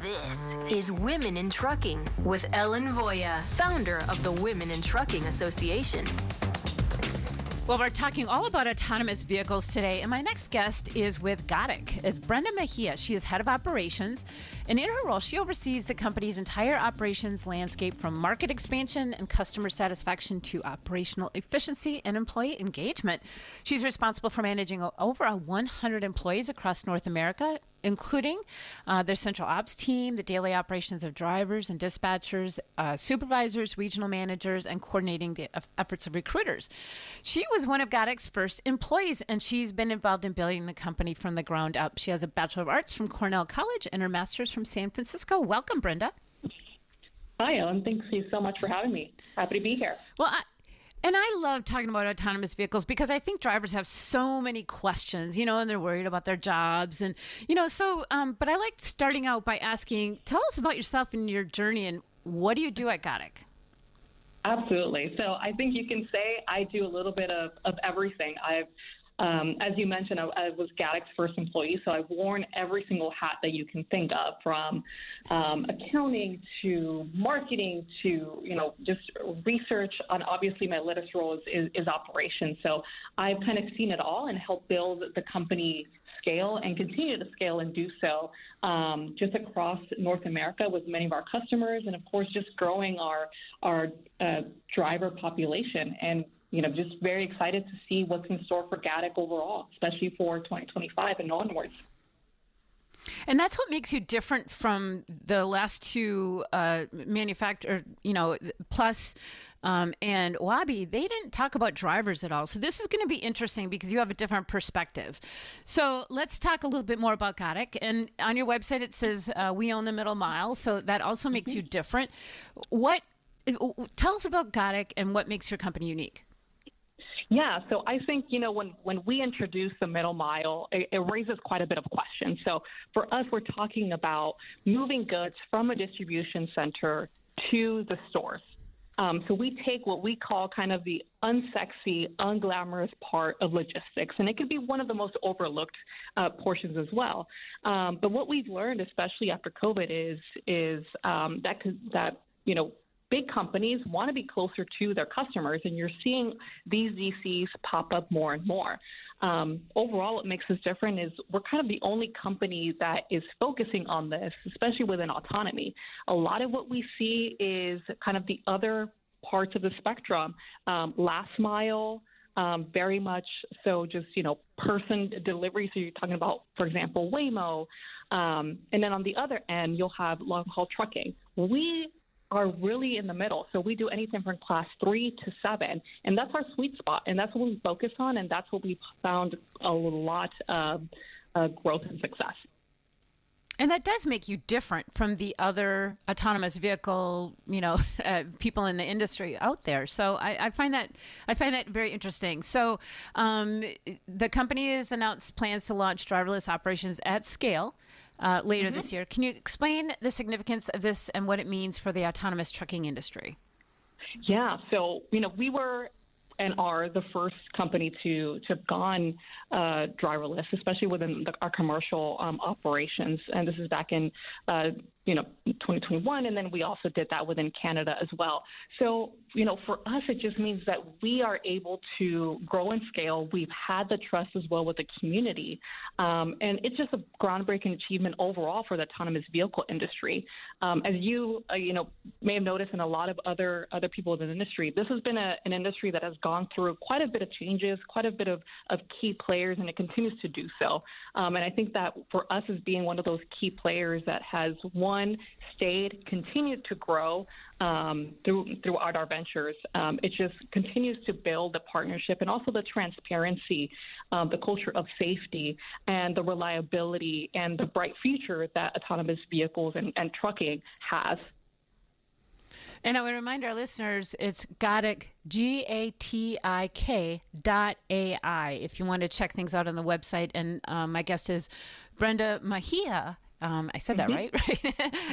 This is Women in Trucking with Ellen Voie, founder of the Women in Trucking Association. Well, we're talking all about autonomous vehicles today, and my next guest is with Gotic. It's Brenda Mejia. She is head of operations, and in her role, she oversees the company's entire operations landscape from market expansion and customer satisfaction to operational efficiency and employee engagement. She's responsible for managing over 100 employees across North America, including their central ops team, the daily operations of drivers and dispatchers, supervisors, regional managers, and coordinating the efforts of recruiters. She was one of Gotic's first employees, and she's been involved in building the company from the ground up. She has a Bachelor of Arts from Cornell College and her master's from San Francisco. Welcome, Brenda. Hi, Ellen. Thank you so much for having me. Happy to be here. Well, I love talking about autonomous vehicles because I think drivers have so many questions, and they're worried about their jobs. And, but I like starting out by asking, tell us about yourself and your journey and what do you do at Gotic? Absolutely. So I think you can say I do a little bit of everything. As you mentioned, I was Gotic's first employee, so I've worn every single hat that you can think of, from accounting to marketing to, just research. And obviously, my latest role is operations. So I've kind of seen it all and helped build the company scale and continue to scale and do so just across North America with many of our customers, and of course, just growing our driver population. And just very excited to see what's in store for Gotic overall, especially for 2025 and onwards. And that's what makes you different from the last two manufacturers, Plus and Wabi. They didn't talk about drivers at all. So this is going to be interesting because you have a different perspective. So let's talk a little bit more about Gotic. And on your website, it says we own the middle mile. So that also makes you different. Tell us about Gotic and what makes your company unique. Yeah, so I think, when we introduce the middle mile, it raises quite a bit of questions. So for us, we're talking about moving goods from a distribution center to the stores. So we take what we call kind of the unsexy, unglamorous part of logistics, and it could be one of the most overlooked portions as well. But what we've learned, especially after COVID, is that big companies want to be closer to their customers, and you're seeing these DCs pop up more and more. Overall, what makes us different is we're kind of the only company that is focusing on this, especially within autonomy. A lot of what we see is kind of the other parts of the spectrum, last mile, very much so just, person delivery. So you're talking about, for example, Waymo. And then on the other end, you'll have long-haul trucking. We are really in the middle. So we do anything from class 3 to 7, and that's our sweet spot, and that's what we focus on, and that's what we found a lot of growth and success. And that does make you different from the other autonomous vehicle, people in the industry out there. So I find that very interesting. So the company has announced plans to launch driverless operations at scale later this year. Can you explain the significance of this and what it means for the autonomous trucking industry? Yeah. So, we were and are the first company to have gone driverless, especially within our commercial operations. And this is back in 2021, and then we also did that within Canada as well. So, for us, it just means that we are able to grow and scale. We've had the trust as well with the community, and it's just a groundbreaking achievement overall for the autonomous vehicle industry. As you may have noticed, and a lot of other people in the industry, this has been an industry that has gone through quite a bit of changes, quite a bit of key players, and it continues to do so. And I think that for us as being one of those key players that has continued to grow throughout our ventures, it just continues to build the partnership and also the transparency, the culture of safety, and the reliability and the bright future that autonomous vehicles and trucking has. And I would remind our listeners, it's Gotic, GATIK.ai, if you want to check things out on the website. And my guest is Brenda Mejia, I said that right?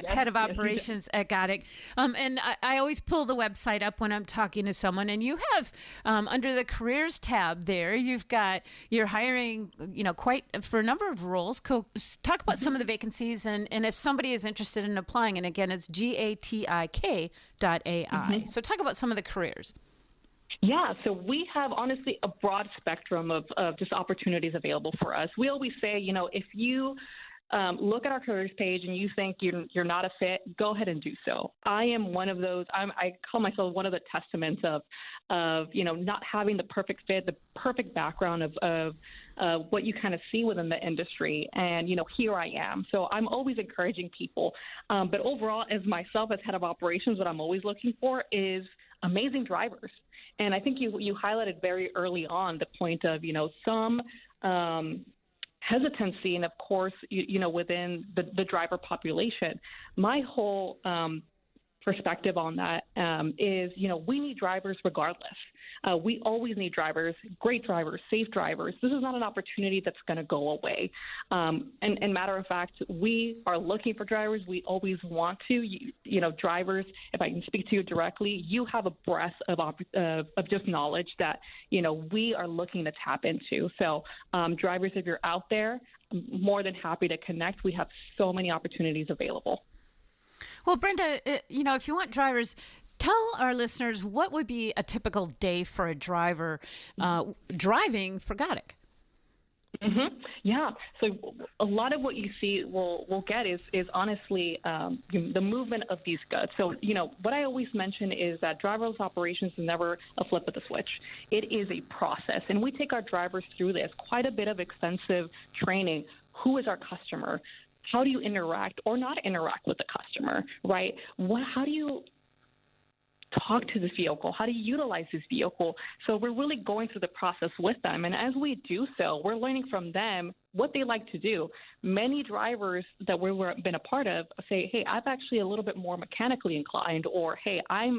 Head of operations at Gotic. And I always pull the website up when I'm talking to someone. And you have under the careers tab there, you're hiring, quite for a number of roles. Talk about some of the vacancies and if somebody is interested in applying. And again, it's gatik.ai. So talk about some of the careers. Yeah, so we have honestly a broad spectrum of just opportunities available for us. We always say, if you look at our careers page and you think you're not a fit, go ahead and do so. I am one of those. I call myself one of the testaments of not having the perfect fit, the perfect background of what you kind of see within the industry. And, here I am. So I'm always encouraging people. But overall, as myself, as head of operations, what I'm always looking for is amazing drivers. And I think you highlighted very early on the point of, some hesitancy, and of course, within the driver population. My whole perspective on that is, we need drivers regardless. We always need drivers, great drivers, safe drivers. This is not an opportunity that's going to go away. And matter of fact, we are looking for drivers. We always want to, drivers, if I can speak to you directly, you have a breadth of just knowledge that, we are looking to tap into. So drivers, if you're out there, I'm more than happy to connect. We have so many opportunities available. Well, Brenda, if you want drivers, tell our listeners what would be a typical day for a driver driving for Gotic. Mm-hmm. Yeah. So a lot of what you see we'll get is honestly the movement of these goods. So, what I always mention is that driverless operations is never a flip of the switch. It is a process. And we take our drivers through this, quite a bit of extensive training. Who is our customer? How do you interact or not interact with the customer, right? How do you talk to this vehicle? How do you utilize this vehicle? So we're really going through the process with them. And as we do so, we're learning from them what they like to do. Many drivers that we've been a part of say, hey, I'm actually a little bit more mechanically inclined, or hey, I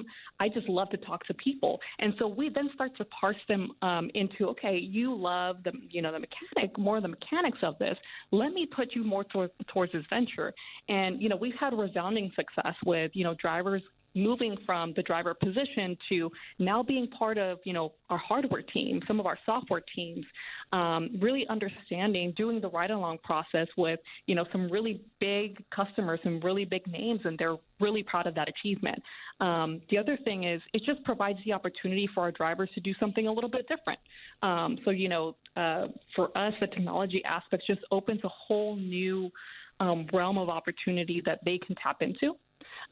just love to talk to people. And so we then start to parse them into, okay, you love the mechanics of this. Let me put you more towards this venture. And, we've had resounding success with, drivers moving from the driver position to now being part of, our hardware team, some of our software teams, really understanding, doing the ride-along process with, some really big customers, some really big names, and they're really proud of that achievement. The other thing is it just provides the opportunity for our drivers to do something a little bit different. For us, the technology aspect just opens a whole new realm of opportunity that they can tap into.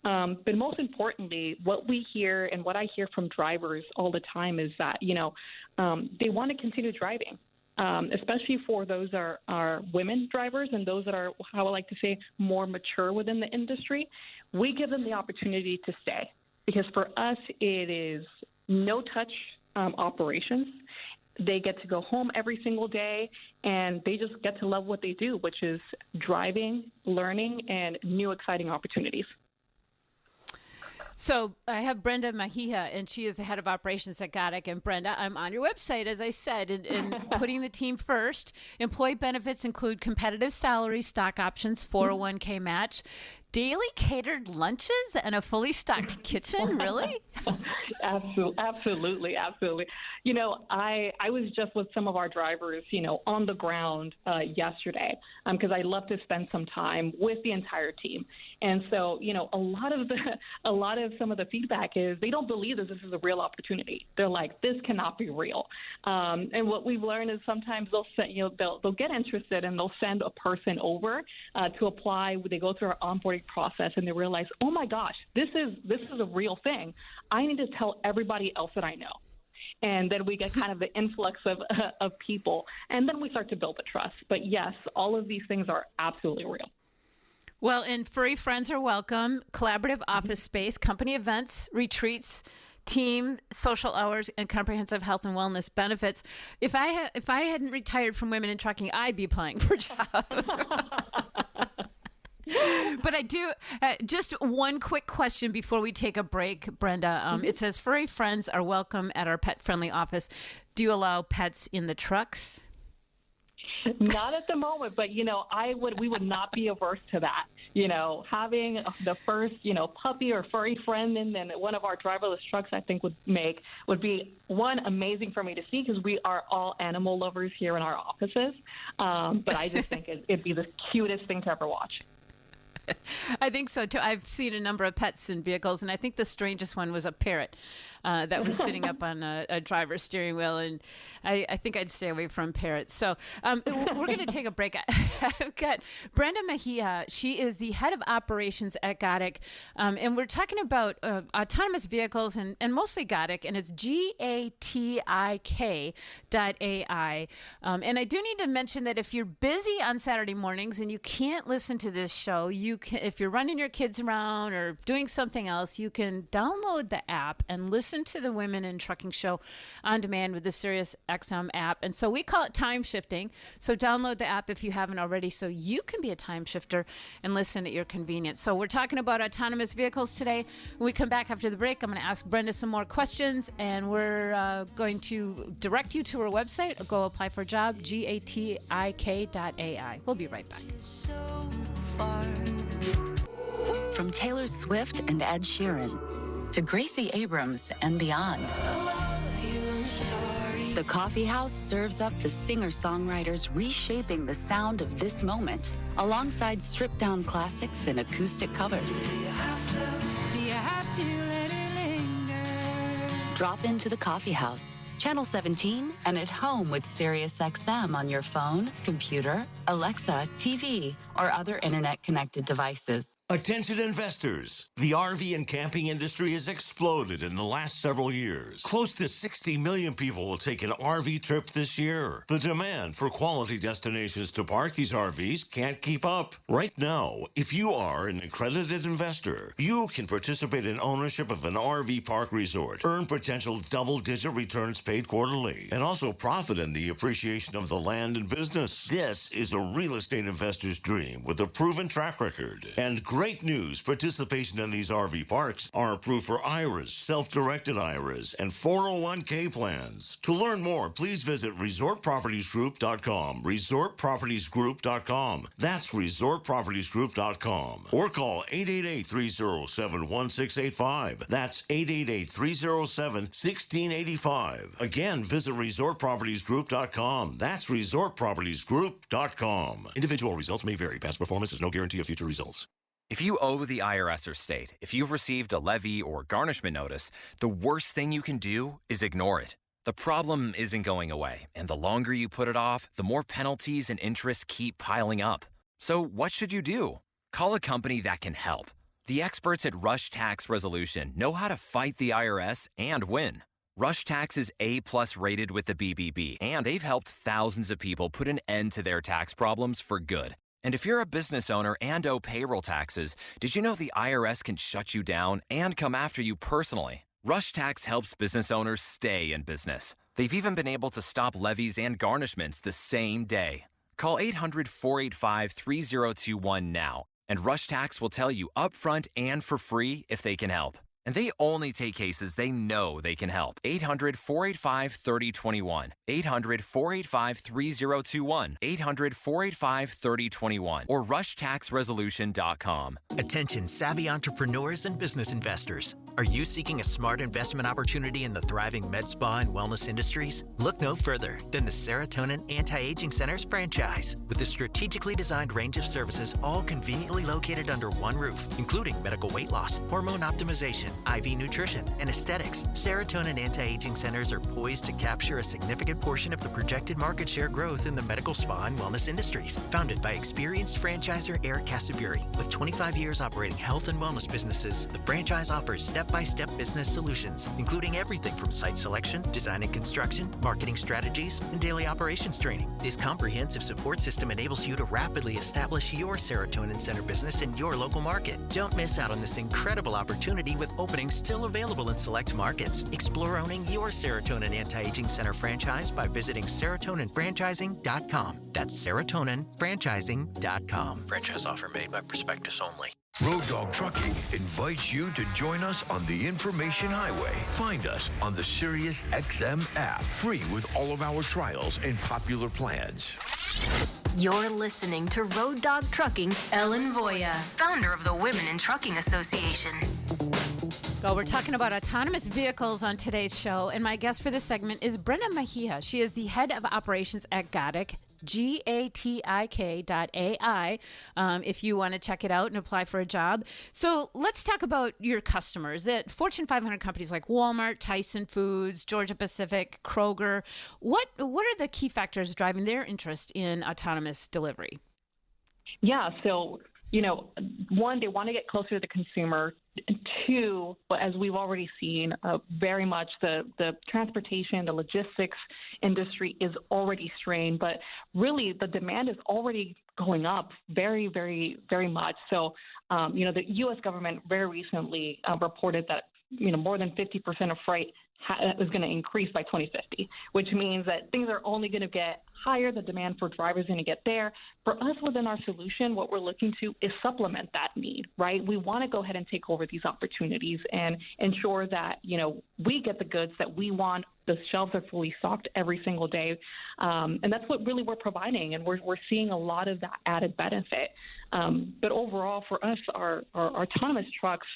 But most importantly, what we hear and what I hear from drivers all the time is that, they want to continue driving, especially for those are women drivers and those that are, how I like to say, more mature within the industry. We give them the opportunity to stay because for us, it is no-touch operations. They get to go home every single day, and they just get to love what they do, which is driving, learning, and new exciting opportunities. So I have Brenda Mejia, and she is the head of operations at Gotic. And Brenda, I'm on your website, as I said, and putting the team first. Employee benefits include competitive salary, stock options, 401k match, daily catered lunches, and a fully stocked kitchen. Really? Absolutely. I was just with some of our drivers, on the ground yesterday, because I love to spend some time with the entire team. And so, a lot of some of the feedback is they don't believe that this is a real opportunity. They're like, this cannot be real. And what we've learned is sometimes they'll get interested and they'll send a person over to apply. They go through our onboarding process and they realize, oh my gosh, this is a real thing. I need to tell everybody else that I know. And then we get kind of the influx of people, and then we start to build the trust. But yes, all of these things are absolutely real. Well, and furry friends are welcome. Collaborative office space, company events, retreats, team, social hours, and comprehensive health and wellness benefits. If I hadn't retired from Women in Trucking, I'd be applying for a job. But I do, just one quick question before we take a break, Brenda. It says furry friends are welcome at our pet-friendly office. Do you allow pets in the trucks? Not at the moment, but we would not be averse to that. Having the first, puppy or furry friend in one of our driverless trucks, I think would be one, amazing for me to see, because we are all animal lovers here in our offices. But I just think it'd be the cutest thing to ever watch. I think so, too. I've seen a number of pets in vehicles, and I think the strangest one was a parrot that was sitting up on a driver's steering wheel, and I think I'd stay away from parrots. So we're going to take a break. I've got Brenda Mejia. She is the head of operations at Gatik, and we're talking about autonomous vehicles and mostly Gatik, and it's GATIK.ai. And I do need to mention that if you're busy on Saturday mornings and you can't listen to this show, if you're running your kids around or doing something else, you can download the app and listen to the Women in Trucking show on demand with the SiriusXM app. And so we call it time shifting. So download the app if you haven't already, so you can be a time shifter and listen at your convenience. So we're talking about autonomous vehicles today. When we come back after the break, I'm going to ask Brenda some more questions, and we're going to direct you to her website. Go apply for a job, GATIK.ai. We'll be right back. From Taylor Swift and Ed Sheeran to Gracie Abrams and beyond, the Coffee House serves up the singer-songwriters reshaping the sound of this moment, alongside stripped-down classics and acoustic covers. Drop into the Coffee House, Channel 17, and at home with SiriusXM on your phone, computer, Alexa, TV, or other internet-connected devices. Attention investors. The RV and camping industry has exploded in the last several years. Close to 60 million people will take an RV trip this year. The demand for quality destinations to park these RVs can't keep up. Right now, if you are an accredited investor, you can participate in ownership of an RV park resort, earn potential double-digit returns paid quarterly, and also profit in the appreciation of the land and business. This is a real estate investor's dream with a proven track record. And great news, participation in these RV parks are approved for IRAs, self-directed IRAs, and 401k plans. To learn more, please visit resortpropertiesgroup.com, resortpropertiesgroup.com. That's resortpropertiesgroup.com. Or call 888-307-1685. That's 888-307-1685. Again, visit resortpropertiesgroup.com. That's resortpropertiesgroup.com. Individual results may vary. Past performance is no guarantee of future results. If you owe the IRS or state, if you've received a levy or garnishment notice, the worst thing you can do is ignore it. The problem isn't going away, and the longer you put it off, the more penalties and interest keep piling up. So what should you do? Call a company that can help. The experts at Rush Tax Resolution know how to fight the IRS and win. Rush Tax is A+ rated with the BBB, and they've helped thousands of people put an end to their tax problems for good. And if you're a business owner and owe payroll taxes, did you know the IRS can shut you down and come after you personally? Rush Tax helps business owners stay in business. They've even been able to stop levies and garnishments the same day. Call 800-485-3021 now, and Rush Tax will tell you upfront and for free if they can help. And they only take cases they know they can help. 800-485-3021. 800-485-3021. 800-485-3021. Or rushtaxresolution.com. Attention savvy entrepreneurs and business investors. Are you seeking a smart investment opportunity in the thriving med spa and wellness industries? Look no further than the Serotonin Anti-Aging Center's franchise. With a strategically designed range of services all conveniently located under one roof, including medical weight loss, hormone optimization, IV nutrition, and aesthetics, Serotonin Anti-Aging Centers are poised to capture a significant portion of the projected market share growth in the medical spa and wellness industries. Founded by experienced franchisor Eric Casaburi, with 25 years operating health and wellness businesses, the franchise offers step-by-step business solutions, including everything from site selection, design and construction, marketing strategies, and daily operations training. This comprehensive support system enables you to rapidly establish your Serotonin Center business in your local market. Don't miss out on this incredible opportunity with openings still available in select markets. Explore owning your Serotonin Anti-Aging Center franchise by visiting serotoninfranchising.com. That's serotoninfranchising.com. Franchise offer made by prospectus only. Road Dog Trucking invites you to join us on the Information Highway. Find us on the SiriusXM app, free with all of our trials and popular plans. You're listening to Road Dog Trucking's Ellen Voie, founder of the Women in Trucking Association. Well, we're talking about autonomous vehicles on today's show, and my guest for this segment is Brenda Mejia. She is the head of operations at Gatik, GATIK.ai, if you want to check it out and apply for a job. So let's talk about your customers. That Fortune 500 companies like Walmart, Tyson Foods, Georgia Pacific, Kroger. What are the key factors driving their interest in autonomous delivery? Yeah, so, one, they want to get closer to the consumer. Two, but as we've already seen, very much the transportation, the logistics industry is already strained, but really the demand is already going up very, very, very much. So, the U.S. government very recently reported that, more than 50% of freight is going to increase by 2050, which means that things are only going to get higher. The demand for drivers is going to get there. For us within our solution, what we're looking to is supplement that need, right? We want to go ahead and take over these opportunities and ensure that, we get the goods that we want. The shelves are fully stocked every single day. And that's what really we're providing. And we're seeing a lot of that added benefit. But overall, for us, our autonomous trucks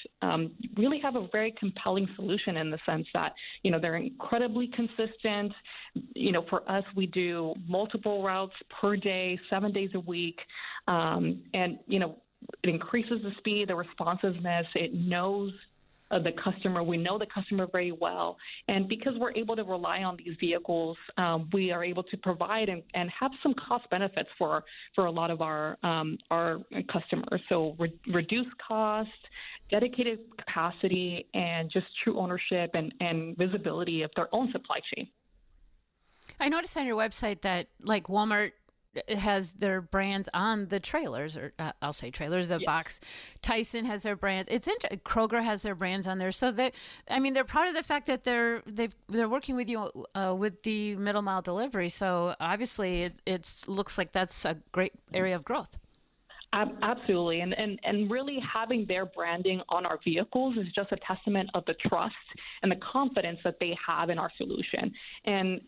really have a very compelling solution in the sense that, they're incredibly consistent. For us, we do multiple routes per day, 7 days a week. It increases the speed, the responsiveness. It knows the customer. We know the customer very well. And because we're able to rely on these vehicles, we are able to provide and have some cost benefits for a lot of our customers. So reduced cost, dedicated capacity, and just true ownership and visibility of their own supply chain. I noticed on your website that like Walmart has their brands on the trailers, or I'll say trailers, the box. Tyson has their brands. Kroger has their brands on there. So they're proud of the fact that they're working with you with the middle mile delivery. So obviously it looks like that's a great area of growth. Absolutely. And really having their branding on our vehicles is just a testament of the trust and the confidence that they have in our solution. And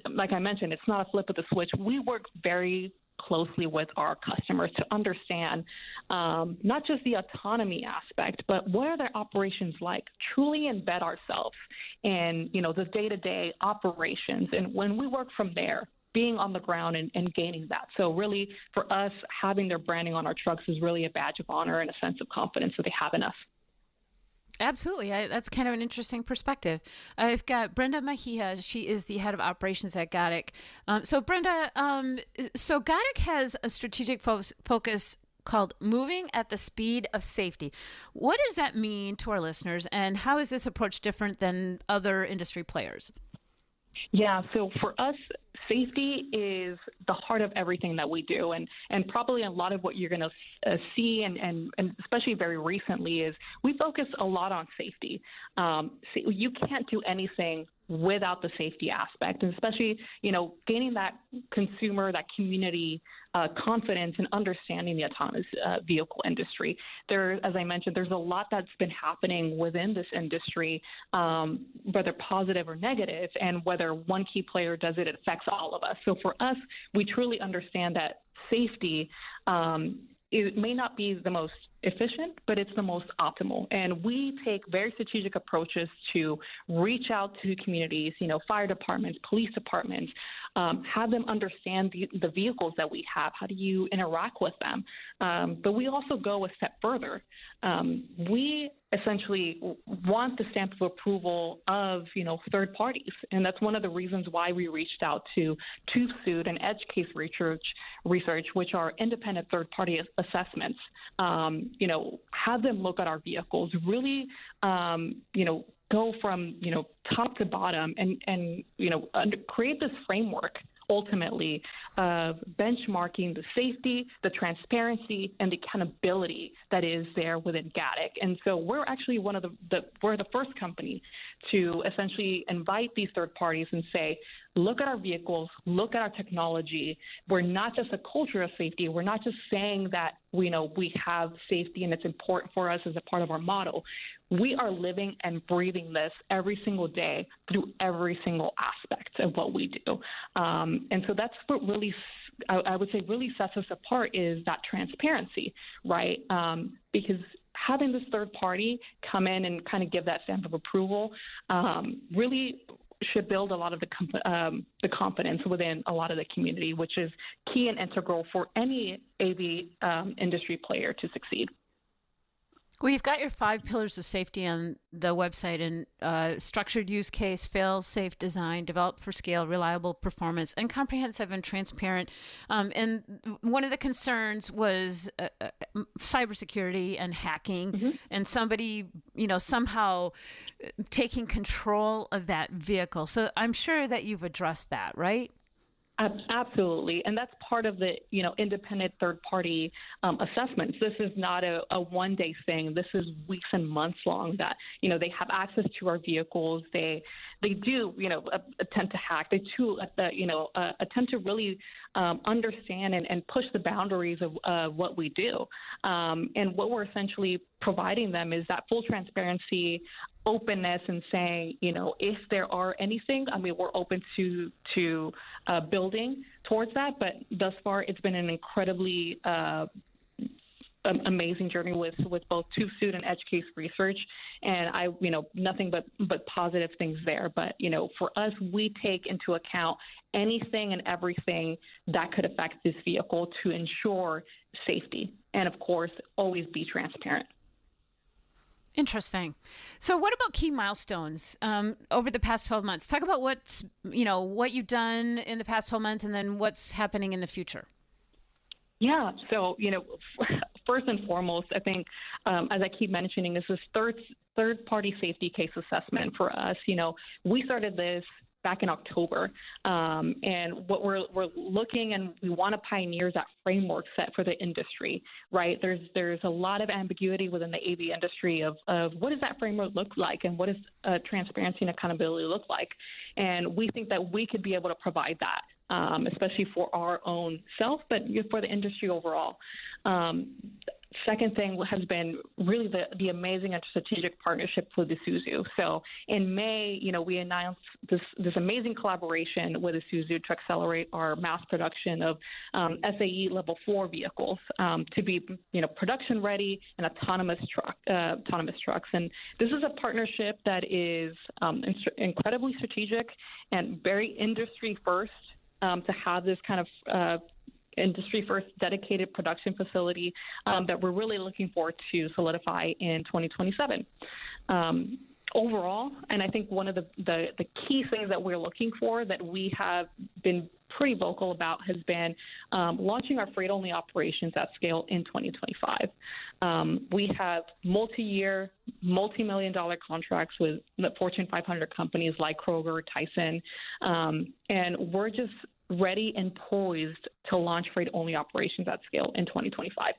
like I mentioned, it's not a flip of the switch. We work very closely with our customers to understand not just the autonomy aspect, but what are their operations like, truly embed ourselves in, the day-to-day operations. And when we work from there, being on the ground and gaining that. So really, for us, having their branding on our trucks is really a badge of honor and a sense of confidence that they have in us. Absolutely. That's kind of an interesting perspective. I've got Brenda Mejia. She is the head of operations at Gatik. So Brenda, Gatik has a strategic focus called Moving at the Speed of Safety. What does that mean to our listeners, and how is this approach different than other industry players? Yeah, so for us, safety is the heart of everything that we do. And probably a lot of what you're going to see, and especially very recently, is we focus a lot on safety. You can't do anything without the safety aspect, and especially, gaining that consumer, that community confidence and understanding the autonomous vehicle industry. As I mentioned, there's a lot that's been happening within this industry, whether positive or negative, and whether one key player does it affects all of us. So for us, we truly understand that safety it may not be the most efficient, but it's the most optimal. And we take very strategic approaches to reach out to communities, fire departments, police departments, have them understand the vehicles that we have. How do you interact with them? But we also go a step further. We essentially want the stamp of approval of, third parties. And that's one of the reasons why we reached out to TÜV-SÜD and Edge Case Research, which are independent third-party assessments. Have them look at our vehicles, really, go from, top to bottom and create this framework ultimately of benchmarking the safety, the transparency, and the accountability that is there within Gatik. And so we're actually we're the first company to essentially invite these third parties and say, look at our vehicles, look at our technology. We're not just a culture of safety. We're not just saying that we have safety and it's important for us as a part of our model. We are living and breathing this every single day through every single aspect of what we do. And so that's what really I would say really sets us apart is that transparency, right? Because having this third party come in and kind of give that stamp of approval really should build a lot of the confidence within a lot of the community, which is key and integral for any AV industry player to succeed. Well, you've got your 5 pillars of safety on the website, and structured use case, fail-safe design, developed for scale, reliable performance, and comprehensive and transparent. And one of the concerns was cybersecurity and hacking, and somebody, somehow taking control of that vehicle. So I'm sure that you've addressed that, right? Absolutely. And that's part of the, independent third-party assessments. This is not a one-day thing. This is weeks and months long that, they have access to our vehicles. They do, attempt to hack. They do, attempt to really understand and push the boundaries of what we do. And what we're essentially providing them is that full transparency, openness, and saying, if there are anything, we're open to building towards that. But thus far, it's been an incredibly amazing journey with both TÜV-SÜD and Edge Case Research, and nothing but positive things there. But for us, we take into account anything and everything that could affect this vehicle to ensure safety, and of course, always be transparent. Interesting. So what about key milestones over the past 12 months? Talk about what you've done in the past 12 months and then what's happening in the future. Yeah. So, first and foremost, I think, as I keep mentioning, this is third-party safety case assessment for us. We started this back in October, and what we're looking, and we want to pioneer that framework set for the industry, right? There's a lot of ambiguity within the AV industry of what does that framework look like, and what does transparency and accountability look like, and we think that we could be able to provide that, especially for our own self, but for the industry overall. Second thing has been really the amazing and strategic partnership with Isuzu. So in May, we announced this amazing collaboration with Isuzu to accelerate our mass production of SAE Level 4 vehicles to be, production ready and autonomous trucks. And this is a partnership that is incredibly strategic and very industry first to have this kind of industry-first dedicated production facility that we're really looking forward to solidify in 2027. Overall, and I think one of the key things that we're looking for that we have been pretty vocal about has been launching our freight-only operations at scale in 2025. We have multi-year, multi-million-dollar contracts with the Fortune 500 companies like Kroger, Tyson, and we're just ready and poised to launch freight-only operations at scale in 2025.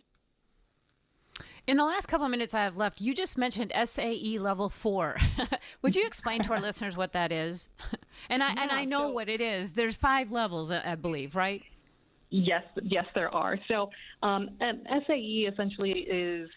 In the last couple of minutes I have left, you just mentioned SAE Level 4. Would you explain to our listeners what that is? And I know what it is. There's 5 levels, I believe, right? Yes, there are. So SAE essentially is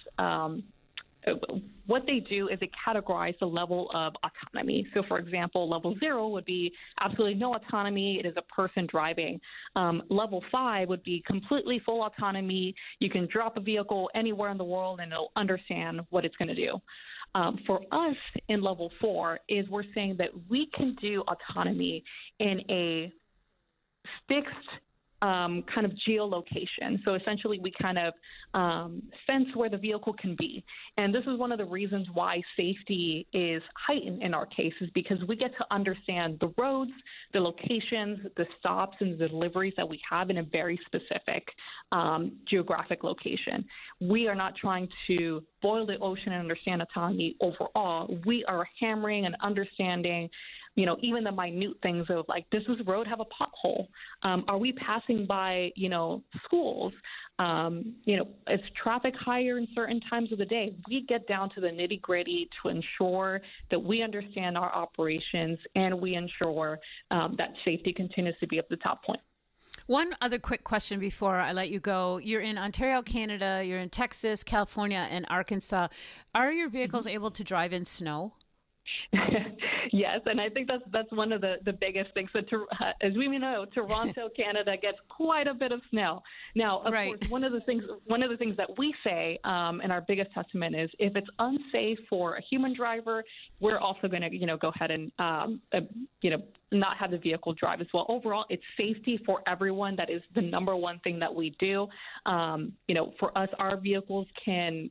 what they do is they categorize the level of autonomy. So, for example, level 0 would be absolutely no autonomy. It is a person driving. Level 5 would be completely full autonomy. You can drop a vehicle anywhere in the world and it'll understand what it's going to do. For us in level 4 is we're saying that we can do autonomy in a fixed kind of geolocation. So essentially we kind of fence where the vehicle can be. And this is one of the reasons why safety is heightened in our cases, because we get to understand the roads, the locations, the stops, and the deliveries that we have in a very specific geographic location. We are not trying to boil the ocean and understand autonomy overall. We are hammering and understanding even the minute things of like, does this road have a pothole? Are we passing by, schools? Is traffic higher in certain times of the day? We get down to the nitty gritty to ensure that we understand our operations and we ensure that safety continues to be at the top point. One other quick question before I let you go. You're in Ontario, Canada. You're in Texas, California, and Arkansas. Are your vehicles able to drive in snow? Yes, and I think that's one of the biggest things. So, as we know, Toronto, Canada gets quite a bit of snow. Now, of Right. course, one of the things that we say, and our biggest testament is, if it's unsafe for a human driver, we're also going to, go ahead and, not have the vehicle drive as well. Overall, it's safety for everyone. That is the number one thing that we do. For us, our vehicles can,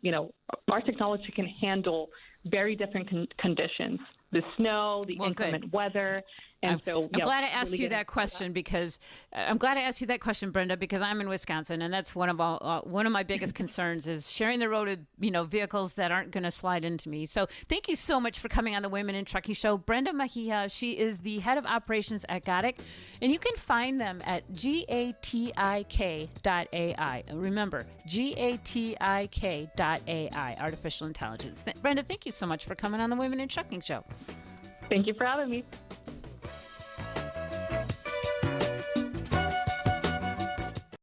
our technology can handle very different conditions, the snow, the inclement weather. And I'm glad I asked you that question because Brenda, because I'm in Wisconsin, and that's one of my biggest concerns is sharing the road with vehicles that aren't going to slide into me. So thank you so much for coming on the Women in Trucking Show. Brenda Mejia, she is the head of operations at Gotic, and you can find them at gatik.ai. Remember, gatik.ai, artificial intelligence. Brenda, thank you so much for coming on the Women in Trucking Show. Thank you for having me.